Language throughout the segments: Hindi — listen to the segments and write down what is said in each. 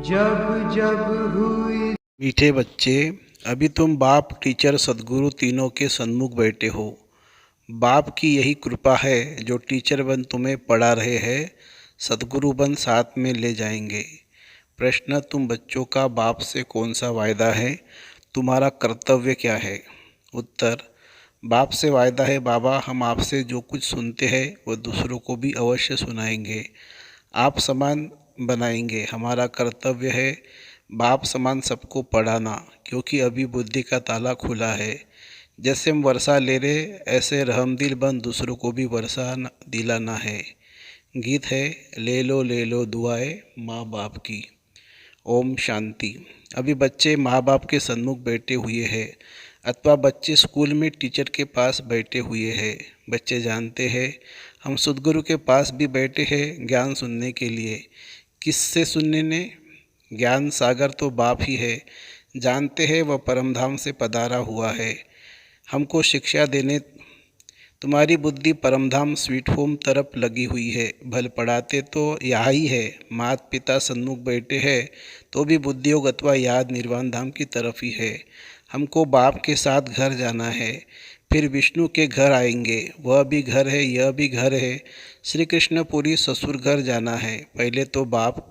जब जब हुई। मीठे बच्चे, अभी तुम बाप, टीचर, सद्गुरु तीनों के सन्मुख बैठे हो। बाप की यही कृपा है जो टीचर बन तुम्हें पढ़ा रहे हैं, सद्गुरु बन साथ में ले जाएंगे। प्रश्न, तुम बच्चों का बाप से कौन सा वायदा है? तुम्हारा कर्तव्य क्या है? उत्तर, बाप से वायदा है, बाबा हम आपसे जो कुछ सुनते हैं वह दूसरों को भी अवश्य सुनाएंगे, आप समान बनाएंगे। हमारा कर्तव्य है बाप समान सबको पढ़ाना, क्योंकि अभी बुद्धि का ताला खुला है। जैसे हम वर्षा ले रहे, ऐसे रहमदिल बन दूसरों को भी वर्षा दिलाना है। गीत है ले लो दुआएं माँ बाप की। ओम शांति। अभी बच्चे माँ बाप के सन्मुख बैठे हुए हैं, अथवा बच्चे स्कूल में टीचर के पास बैठे हुए हैं। बच्चे जानते हैं हम सद्गुरु के पास भी बैठे हैं ज्ञान सुनने के लिए। किससे सुनने ने? ज्ञान सागर तो बाप ही है। जानते हैं वह परमधाम से पधारा हुआ है हमको शिक्षा देने। तुम्हारी बुद्धि परमधाम स्वीट होम तरफ लगी हुई है। भल पढ़ाते तो यहाँ ही है, माता पिता सन्मुख बैठे हैं तो भी बुद्धियोग अथवा याद निर्वाण धाम की तरफ ही है। हमको बाप के साथ घर जाना है, फिर विष्णु के घर आएंगे। वह भी घर है, यह भी घर है। श्री कृष्णपुरी ससुर घर जाना है। पहले तो बाप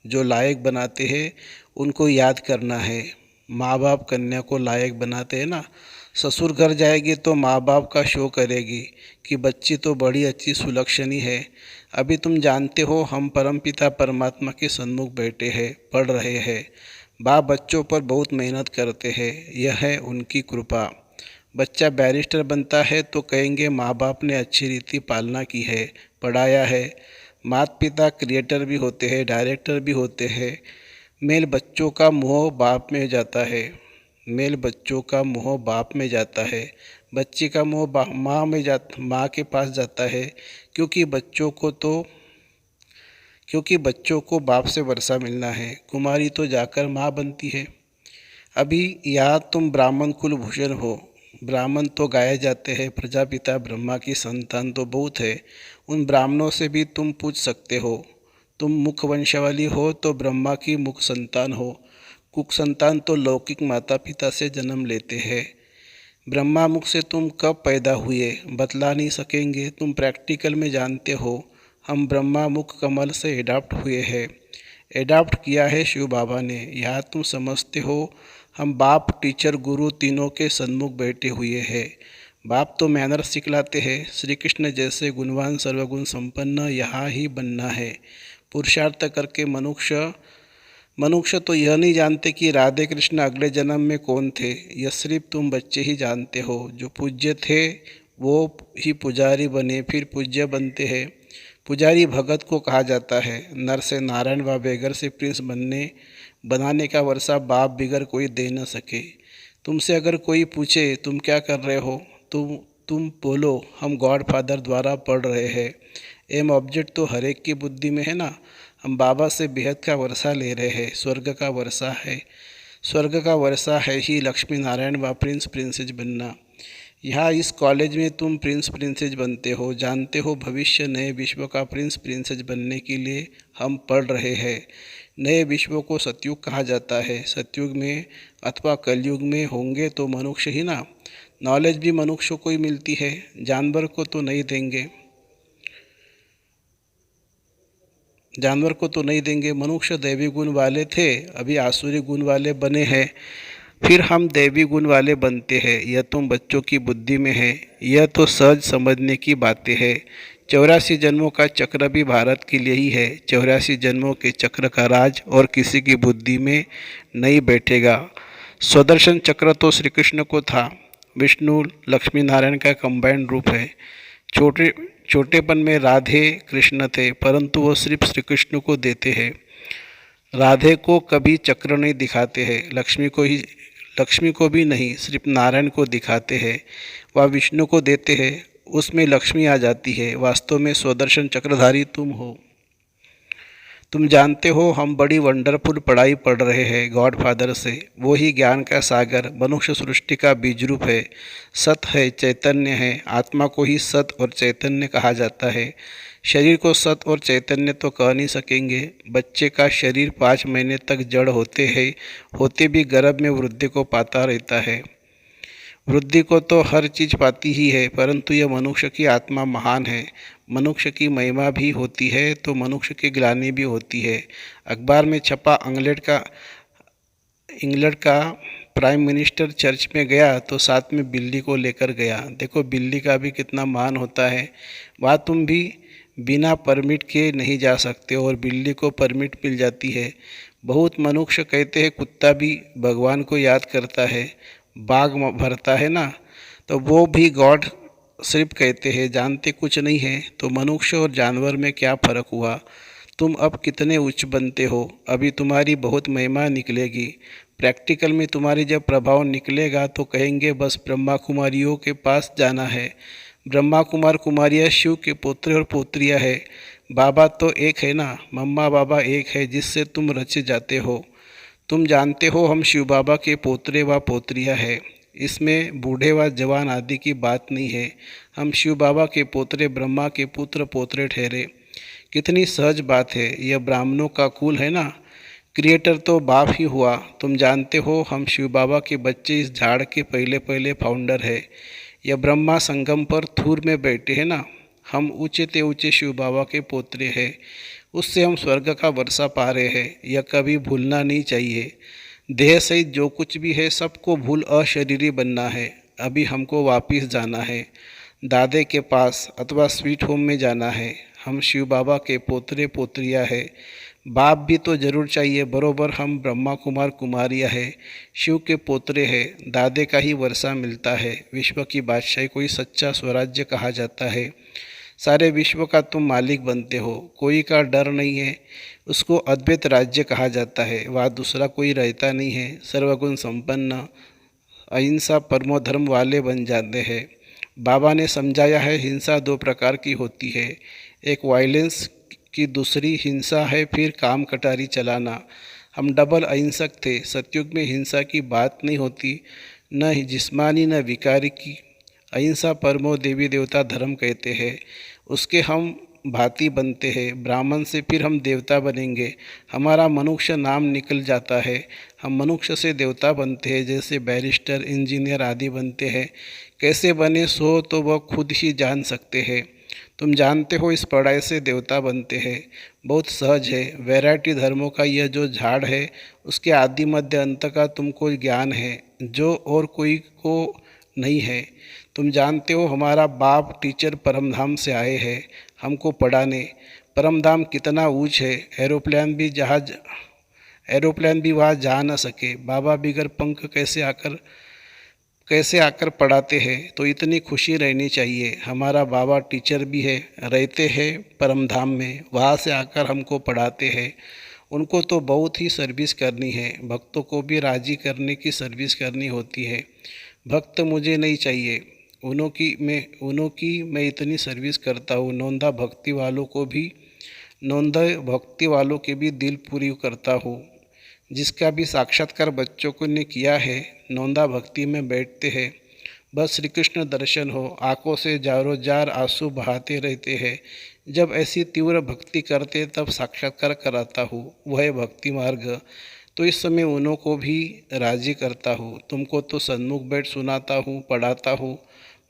जो लायक बनाते हैं उनको याद करना है। माँ बाप कन्या को लायक बनाते हैं ना। ससुर घर जाएगी तो माँ बाप का शो करेगी कि बच्ची तो बड़ी अच्छी सुलक्षणी है। अभी तुम जानते हो हम परमपिता परमात्मा के सन्मुख बैठे हैं, पढ़ रहे हैं। बाप बच्चों पर बहुत मेहनत करते हैं, यह है उनकी कृपा। बच्चा बैरिस्टर बनता है तो कहेंगे माँ बाप ने अच्छी रीति पालना की है, पढ़ाया है। माता पिता क्रिएटर भी होते हैं, डायरेक्टर भी होते हैं। मेल बच्चों का मोह बाप में जाता है, मेल बच्चों का मोह बाप में जाता है। बच्चे का मोह माँ के पास जाता है, क्योंकि बच्चों को बाप से वर्षा मिलना है। कुमारी तो जाकर माँ बनती है। अभी यहाँ तुम ब्राह्मण कुल भूषण हो। ब्राह्मण तो गाए जाते हैं, प्रजापिता ब्रह्मा की संतान तो बहुत है। उन ब्राह्मणों से भी तुम पूछ सकते हो। तुम मुख वंशावली हो तो ब्रह्मा की मुख संतान हो। कुक संतान तो लौकिक माता पिता से जन्म लेते हैं। ब्रह्मा मुख से तुम कब पैदा हुए बतला नहीं सकेंगे, तुम प्रैक्टिकल में जानते हो। हम ब्रह्मा मुख कमल से एडाप्ट हुए हैं, एडाप्ट किया है शिव बाबा ने। यहाँ तुम समझते हो हम बाप, टीचर, गुरु तीनों के सन्मुख बैठे हुए हैं। बाप तो मैनर्स सिखलाते हैं। श्री कृष्ण जैसे गुणवान सर्वगुण संपन्न यहाँ ही बनना है। पुरुषार्थ करके मनुष्य तो यह नहीं जानते कि राधे कृष्ण अगले जन्म में कौन थे। यह सिर्फ तुम बच्चे ही जानते हो। जो पूज्य थे वो ही पुजारी बने, फिर पूज्य बनते हैं। पुजारी भगत को कहा जाता है। नर से नारायण व बेगर से प्रिंस बनाने का वर्षा बाप बिगर कोई दे न सके। तुमसे अगर कोई पूछे तुम क्या कर रहे हो, तुम बोलो हम गॉड फादर द्वारा पढ़ रहे हैं। एम ऑब्जेक्ट तो हर एक की बुद्धि में है ना। हम बाबा से बेहद का वर्षा ले रहे हैं, स्वर्ग का वर्षा है। स्वर्ग का वर्षा है ही लक्ष्मी नारायण व प्रिंस प्रिंसेज बनना। यहाँ इस कॉलेज में तुम प्रिंस प्रिंसेज बनते हो। जानते हो भविष्य नए विश्व का प्रिंस प्रिंसेज बनने के लिए हम पढ़ रहे हैं। नए विश्व को सतयुग कहा जाता है। सतयुग में अथवा कलयुग में होंगे तो मनुष्य ही ना। नॉलेज भी मनुष्य को ही मिलती है, जानवर को तो नहीं देंगे। मनुष्य दैवी गुण वाले थे, अभी आसुरी गुण वाले बने हैं, फिर हम दैवी गुण वाले बनते हैं। यह तुम बच्चों की बुद्धि में है। यह तो सहज समझने की बातें हैं। 84 जन्मों का चक्र भी भारत के लिए ही है। 84 जन्मों के चक्र का राज और किसी की बुद्धि में नहीं बैठेगा। स्वदर्शन चक्र तो श्री कृष्ण को था। विष्णु लक्ष्मी नारायण का कंबाइंड रूप है। छोटेपन में राधे कृष्ण थे, परंतु वो सिर्फ श्री कृष्ण को देते हैं। राधे को कभी चक्र नहीं दिखाते हैं, लक्ष्मी को भी नहीं, सिर्फ नारायण को दिखाते हैं। वह विष्णु को देते हैं, उसमें लक्ष्मी आ जाती है। वास्तव में स्वदर्शन चक्रधारी तुम हो। तुम जानते हो हम बड़ी वंडरफुल पढ़ाई पढ़ रहे हैं गॉडफादर से। वो ही ज्ञान का सागर, मनुष्य सृष्टि का बीज रूप है, सत है, चैतन्य है। आत्मा को ही सत और चैतन्य कहा जाता है। शरीर को सत और चैतन्य तो कह नहीं सकेंगे। बच्चे का शरीर 5 महीने तक जड़ होते भी गर्भ में वृद्धि को पाता रहता है। वृद्धि को तो हर चीज़ पाती ही है, परंतु यह मनुष्य की आत्मा महान है। मनुष्य की महिमा भी होती है तो मनुष्य की ग्लानि भी होती है। अखबार में छपा इंग्लैंड का प्राइम मिनिस्टर चर्च में गया तो साथ में बिल्ली को लेकर गया। देखो बिल्ली का भी कितना मान होता है। वहाँ तुम भी बिना परमिट के नहीं जा सकते और बिल्ली को परमिट मिल जाती है। बहुत मनुष्य कहते हैं कुत्ता भी भगवान को याद करता है, बाग भरता है ना, तो वो भी गॉड सिर्फ कहते हैं, जानते कुछ नहीं है। तो मनुष्य और जानवर में क्या फ़र्क हुआ? तुम अब कितने उच्च बनते हो, अभी तुम्हारी बहुत महिमा निकलेगी। प्रैक्टिकल में तुम्हारी जब प्रभाव निकलेगा तो कहेंगे बस ब्रह्मा कुमारियों के पास जाना है। ब्रह्मा कुमार कुमारियाँ शिव के पोत्र और पोत्रियाँ है। बाबा तो एक है ना, मम्मा बाबा एक है जिससे तुम रचे जाते हो। तुम जानते हो हम शिव बाबा के पोतरे व पोत्रियाँ हैं। इसमें बूढ़े व जवान आदि की बात नहीं है। हम शिव बाबा के पोतरे ब्रह्मा के पुत्र पोतरे ठहरे। कितनी सहज बात है, यह ब्राह्मणों का कुल है ना। क्रिएटर तो बाप ही हुआ। तुम जानते हो हम शिव बाबा के बच्चे इस झाड़ के पहले पहले फाउंडर है। यह ब्रह्मा संगम पर थूर में बैठे हैं ना, हम ऊंचे ते ऊंचे शिव बाबा के पोतरे हैं। उससे हम स्वर्ग का वर्षा पा रहे हैं, यह कभी भूलना नहीं चाहिए। देह सहित जो कुछ भी है सबको भूल अशरीरी बनना है। अभी हमको वापिस जाना है, दादे के पास अथवा स्वीट होम में जाना है। हम शिव बाबा के पोतरे पोत्रियाँ हैं। बाप भी तो जरूर चाहिए, बरोबर हम ब्रह्मा कुमार कुमारियाँ हैं, शिव के पोतरे हैं। दादे का ही वर्षा मिलता है। विश्व की बादशाही को ही सच्चा स्वराज्य कहा जाता है। सारे विश्व का तुम मालिक बनते हो, कोई का डर नहीं है। उसको अद्वैत राज्य कहा जाता है। वहाँ दूसरा कोई रहता नहीं है। सर्वगुण संपन्न अहिंसा परमो धर्म वाले बन जाते हैं। बाबा ने समझाया है हिंसा 2 प्रकार की होती है, एक वायलेंस की, दूसरी हिंसा है फिर काम कटारी चलाना। हम डबल अहिंसक थे। सतयुग में हिंसा की बात नहीं होती, न जिस्मानी न विकारी की। अहिंसा परमो देवी देवता धर्म कहते हैं, उसके हम भांति बनते हैं। ब्राह्मण से फिर हम देवता बनेंगे। हमारा मनुष्य नाम निकल जाता है, हम मनुष्य से देवता बनते हैं, जैसे बैरिस्टर इंजीनियर आदि बनते हैं। कैसे बने सो तो वह खुद ही जान सकते हैं। तुम जानते हो इस पढ़ाई से देवता बनते हैं, बहुत सहज है। वैरायटी धर्मों का यह जो झाड़ है उसके आदि मध्य अंत का तुमको ज्ञान है जो और कोई को नहीं है। तुम जानते हो हमारा बाप टीचर परमधाम से आए हैं हमको पढ़ाने। परमधाम कितना ऊंच है, एरोप्लेन भी वहाँ जा न सके। बाबा बिगर पंख कैसे आकर पढ़ाते हैं, तो इतनी खुशी रहनी चाहिए। हमारा बाबा टीचर भी है, रहते हैं परमधाम में, वहाँ से आकर हमको पढ़ाते हैं। उनको तो बहुत ही सर्विस करनी है, भक्तों को भी राजी करने की सर्विस करनी होती है। भक्त मुझे नहीं चाहिए, उन्हों की मैं इतनी सर्विस करता हूँ। नौंदा भक्ति वालों के भी दिल पूरी करता हूँ। जिसका भी साक्षात्कार बच्चों को ने किया है, नौंदा भक्ति में बैठते हैं, बस श्री कृष्ण दर्शन हो, आंखों से जारो जार आंसू बहाते रहते हैं। जब ऐसी तीव्र भक्ति करते तब साक्षात्कार कराता हूँ, वह है भक्ति मार्ग। तो इस समय उन्हों को भी राजी करता हूँ। तुमको तो सन्मुख बैठ सुनाता हूँ, पढ़ाता हूँ।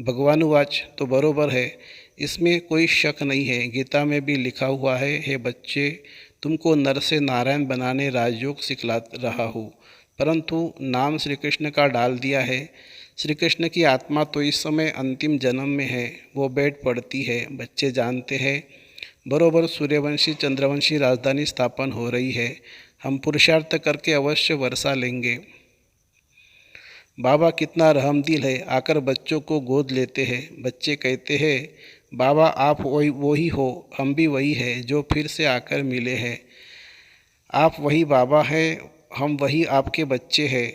भगवानुवाच तो बरोबर है, इसमें कोई शक नहीं है। गीता में भी लिखा हुआ है, हे बच्चे तुमको नर से नारायण बनाने राजयोग सिखला रहा हूँ, परंतु नाम श्री कृष्ण का डाल दिया है। श्री कृष्ण की आत्मा तो इस समय अंतिम जन्म में है, वो बैठ पड़ती है। बच्चे जानते हैं बरोबर सूर्यवंशी चंद्रवंशी राजधानी स्थापन हो रही है। हम पुरुषार्थ करके अवश्य वर्षा लेंगे। बाबा कितना रहमदिल है, आकर बच्चों को गोद लेते हैं। बच्चे कहते हैं बाबा आप वही हो, हम भी वही है जो फिर से आकर मिले हैं। आप वही बाबा हैं, हम वही आपके बच्चे हैं।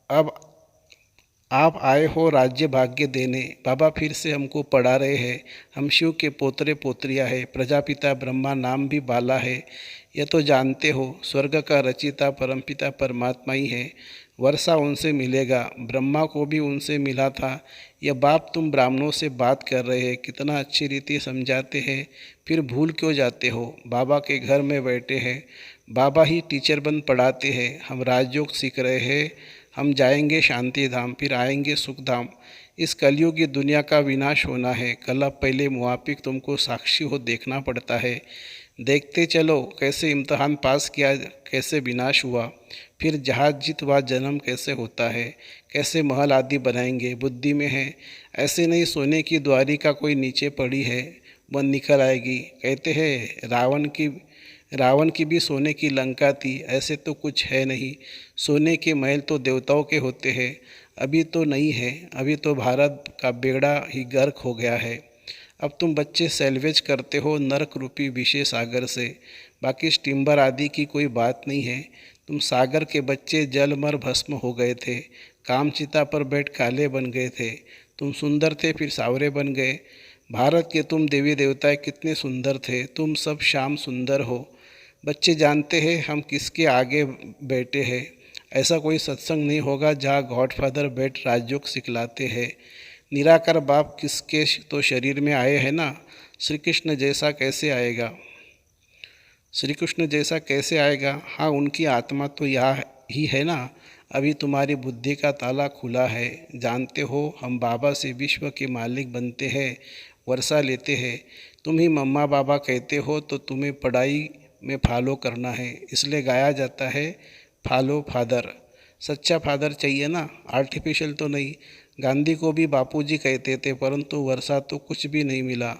अब आप आए हो राज्य भाग्य देने। बाबा फिर से हमको पढ़ा रहे हैं। हम शिव के पोतरे पोतरियाँ है, प्रजापिता ब्रह्मा नाम भी बाला है। यह तो जानते हो, स्वर्ग का रचिता परमपिता परमात्मा ही है। वर्षा उनसे मिलेगा, ब्रह्मा को भी उनसे मिला था। यह बाप तुम ब्राह्मणों से बात कर रहे हैं, कितना अच्छी रीति समझाते हैं, फिर भूल क्यों जाते हो? बाबा के घर में बैठे हैं, बाबा ही टीचर बन पढ़ाते हैं। हम राजयोग सीख रहे हैं। हम जाएंगे शांति धाम, फिर आएंगे सुख धाम। इस कलयुग की दुनिया का विनाश होना है। कल पहले मुआफिक तुमको साक्षी हो देखना पड़ता है। देखते चलो कैसे इम्तहान पास किया, कैसे विनाश हुआ, फिर जहाज जीत हुआ जन्म कैसे होता है, कैसे महल आदि बनाएंगे। बुद्धि में है, ऐसे नहीं सोने की द्वारिका कोई नीचे पड़ी है, वह निकल आएगी। कहते हैं रावण की भी सोने की लंका थी, ऐसे तो कुछ है नहीं। सोने के महल तो देवताओं के होते हैं, अभी तो नहीं है। अभी तो भारत का बेड़ा ही गर्क हो गया है। अब तुम बच्चे सैल्वेज करते हो नरक रूपी विषय सागर से, बाकी स्टीमर आदि की कोई बात नहीं है। तुम सागर के बच्चे जलमर भस्म हो गए थे, कामचिता पर बैठ काले बन गए थे। तुम सुंदर थे फिर सावरे बन गए। भारत के तुम देवी देवता कितने सुंदर थे, तुम सब शाम सुंदर हो। बच्चे जानते हैं हम किसके आगे बैठे हैं। ऐसा कोई सत्संग नहीं होगा जहाँ गॉडफादर बैठ राजयोग सिखलाते हैं। निराकार बाप किसके तो शरीर में आए हैं ना। श्री कृष्ण जैसा कैसे आएगा? श्री कृष्ण जैसा कैसे आएगा? हाँ, उनकी आत्मा तो यहाँ ही है ना। अभी तुम्हारी बुद्धि का ताला खुला है। जानते हो हम बाबा से विश्व के मालिक बनते हैं, वर्षा लेते हैं। तुम ही मम्मा बाबा कहते हो तो तुम्हें पढ़ाई में फॉलो करना है, इसलिए गाया जाता है फॉलो फादर। सच्चा फादर चाहिए ना, आर्टिफिशियल तो नहीं। गांधी को भी बापूजी कहते थे, परंतु वर्षा तो कुछ भी नहीं मिला।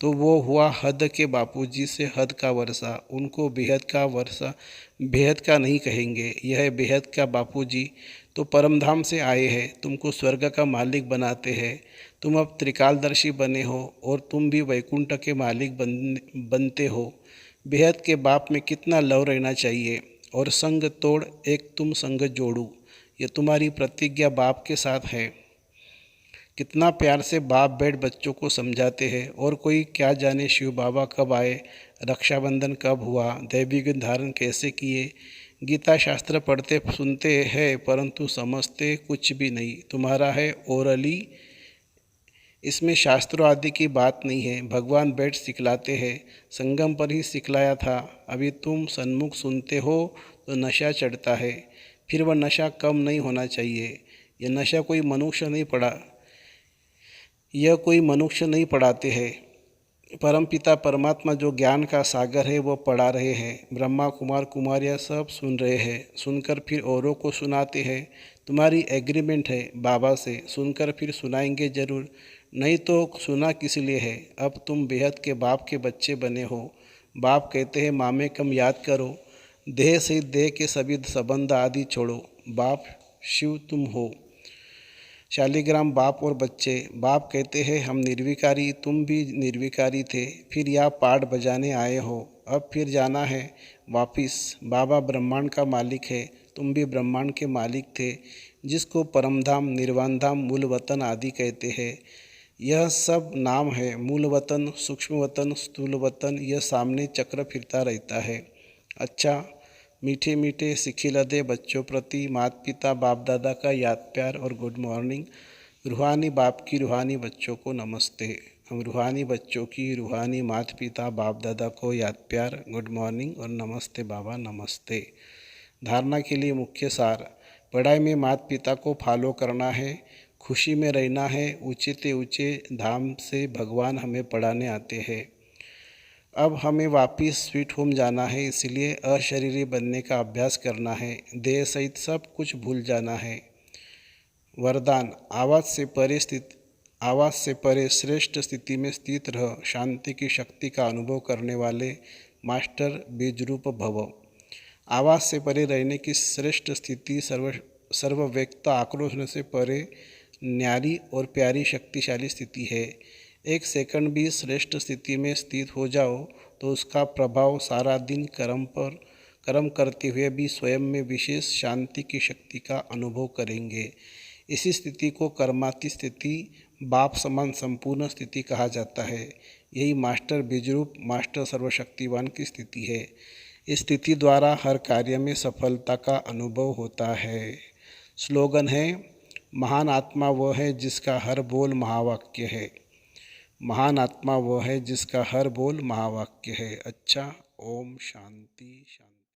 तो वो हुआ हद के बापूजी से हद का वर्षा। उनको बेहद का वर्षा बेहद का नहीं कहेंगे, यह है बेहद का बापूजी। तो परमधाम से आए हैं, तुमको स्वर्ग का मालिक बनाते हैं। तुम अब त्रिकालदर्शी बने हो और तुम भी वैकुंठ के मालिक बनते हो। बेहद के बाप में कितना लव रहना चाहिए। और संग तोड़ एक तुम संग जोड़ू, ये तुम्हारी प्रतिज्ञा बाप के साथ है। कितना प्यार से बाप बैठ बच्चों को समझाते हैं। और कोई क्या जाने शिव बाबा कब आए, रक्षाबंधन कब हुआ, दैवी गुण धारण कैसे किए। गीता शास्त्र पढ़ते सुनते हैं परंतु समझते कुछ भी नहीं। तुम्हारा है ओरली, इसमें शास्त्रों आदि की बात नहीं है। भगवान बैठ सिखलाते हैं, संगम पर ही सिखलाया था। अभी तुम सन्मुख सुनते हो तो नशा चढ़ता है, फिर वह नशा कम नहीं होना चाहिए। यह नशा कोई मनुष्य नहीं पड़ा, यह कोई मनुष्य नहीं पढ़ाते हैं। परमपिता परमात्मा जो ज्ञान का सागर है वो पढ़ा रहे हैं। ब्रह्मा कुमार कुमारियाँ सब सुन रहे हैं, सुनकर फिर औरों को सुनाते हैं। तुम्हारी एग्रीमेंट है बाबा से, सुनकर फिर सुनाएंगे ज़रूर, नहीं तो सुना किस लिए है। अब तुम बेहद के बाप के बच्चे बने हो। बाप कहते हैं मामे कम याद करो, देह से देह के सभी संबंध आदि छोड़ो। बाप शिव तुम हो। शालिग्राम बाप और बच्चे। बाप कहते हैं हम निर्विकारी, तुम भी निर्विकारी थे, फिर यहाँ पाठ बजाने आए हो, अब फिर जाना है वापिस। बाबा ब्रह्मांड का मालिक है, तुम भी ब्रह्मांड के मालिक थे, जिसको परमधाम निर्वाण धाम मूल वतन आदि कहते हैं। यह सब नाम है, मूल वतन, सूक्ष्म वतन, स्थूल वतन, यह सामने चक्र फिरता रहता है। अच्छा, मीठे मीठे सिखिलदे बच्चों प्रति माता पिता बाप दादा का याद प्यार और गुड मॉर्निंग। रूहानी बाप की रूहानी बच्चों को नमस्ते। हम रूहानी बच्चों की रूहानी माता पिता बाप दादा को याद प्यार, गुड मॉर्निंग और नमस्ते बाबा नमस्ते। धारणा के लिए मुख्य सार, पढ़ाई में माता पिता को फॉलो करना है, खुशी में रहना है। ऊँचे से ऊँचे धाम से भगवान हमें पढ़ाने आते हैं। अब हमें वापिस स्वीट होम जाना है, इसलिए अशरीरी बनने का अभ्यास करना है। देह सहित सब कुछ भूल जाना है। वरदान, आवाज़ से परे श्रेष्ठ स्थिति में स्थित रह, शांति की शक्ति का अनुभव करने वाले मास्टर बीजरूप भव। आवाज़ से परे रहने की श्रेष्ठ स्थिति सर्वव्यक्ता आक्रोश से परे न्यारी और प्यारी शक्तिशाली स्थिति है। एक सेकंड भी श्रेष्ठ स्थिति में स्थित हो जाओ तो उसका प्रभाव सारा दिन कर्म करते हुए भी स्वयं में विशेष शांति की शक्ति का अनुभव करेंगे। इसी स्थिति को कर्माती स्थिति, बाप समान संपूर्ण स्थिति कहा जाता है। यही मास्टर बीजरूप, मास्टर सर्वशक्तिवान की स्थिति है। इस स्थिति द्वारा हर कार्य में सफलता का अनुभव होता है। स्लोगन है, महान आत्मा वो है जिसका हर बोल महावाक्य है। महान आत्मा वो है जिसका हर बोल महावाक्य है। अच्छा, ओम शांति शांति।